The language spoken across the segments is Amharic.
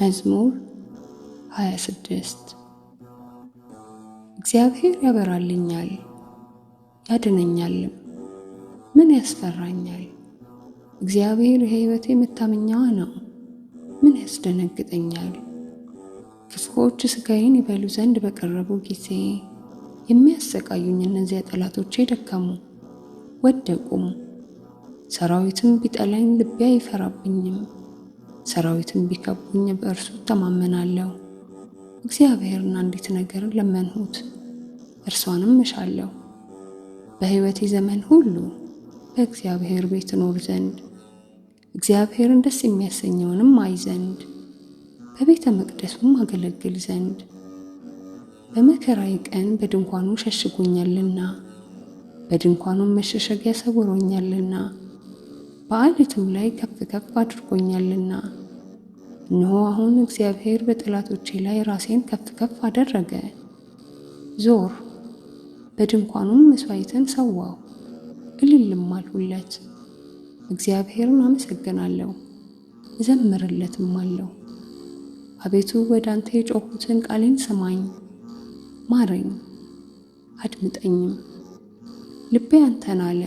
መዝሙር 26 እግዚአብሔር ያበራልኛል ያድነኛልም፣ ምን ያስፈራኛል? እግዚአብሔር የሕይወቴ መታመኛዋ ነው፣ ምን ያስደነግጠኛል? ክፉዎች ሥጋዬን ይበሉ ዘንድ በቀረቡ ጊዜ የሚያሰቃዩኝ እነዚያ ጠላቶቼ ደከሙ ወደቁም። ሰራዊትም ቢጠላኝ ልቤ አይፈራብኝም። ሰራዊትም ቢከቡኝ በእርሱ እተማመናለሁ። እግዚአብሔርን አንዲት ነገር ለመንሁት፣ እርሷንም እሻለሁ፣ በሕይወቴ ዘመን ሁሉ በእግዚአብሔር ቤት እኖር ዘንድ፣ እግዚአብሔርን ደስ የሚያሰኘውንም አይ ዘንድ፣ በቤተ መቅደሱም አገለግል ዘንድ። በመከራዬ ቀን በድንኳኑ ሸሽጎኛልና፣ በድንኳኑም መሸሸጊያ ሰውሮኛልና፣ በዓለትም ላይ ከፍ ከፍ አድርጎኛልና። እነሆ አሁን እግዚአብሔር በጠላቶቼ ላይ ራሴን ከፍ ከፍ አደረገ። ዞር በድንኳኑም መሥዋዕትን ሰዋው፣ እልልም አልሁለት። እግዚአብሔርን አመሰግናለሁ እዘምርለትም አለሁ። አቤቱ ወደ አንተ የጮኹትን ቃሌን ስማኝ፣ ማረኝ አድምጠኝም። ልቤ አንተን አለ፣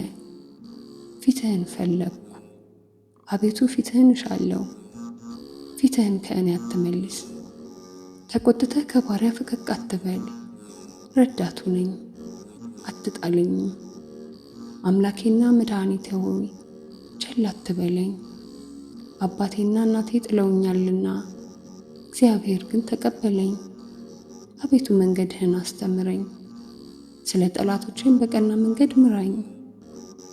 ፊትህን ፈለግኩ። አቤቱ ፊትህን እሻለሁ፣ ፊትህን ከእኔ አትመልስ። ተቆጥተህ ከባሪያ ፈቀቅ አትበል። ረዳቱ ነኝ አትጣለኝም። አምላኬና መድኃኒቴ ሆይ ቸል አትበለኝ። አባቴና እናቴ ጥለውኛልና፣ እግዚአብሔር ግን ተቀበለኝ። አቤቱ መንገድህን አስተምረኝ፣ ስለ ጠላቶቼም በቀና መንገድ ምራኝ።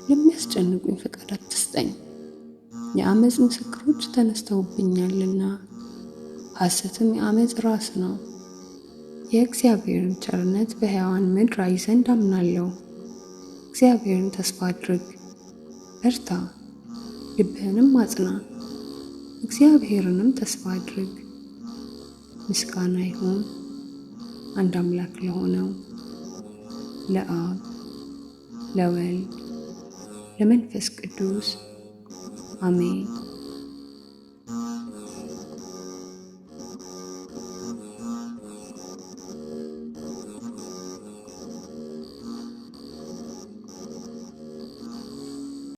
ለሚያስጨንቁኝ ፈቃድ አትስጠኝ። የዓመፅ ምስክሮች ተነስተውብኛልና፣ ሐሰትም የዓመፅ ራስ ነው። የእግዚአብሔርን ቸርነት በሕያዋን ምድር አይ ዘንድ አምናለሁ። እግዚአብሔርን ተስፋ አድርግ፣ በርታ፣ ልብህንም አጽና። እግዚአብሔርንም ተስፋ አድርግ። ምስጋና ይሁን አንድ አምላክ ለሆነው ለአብ ለወልድ ለመንፈስ ቅዱስ አሜን።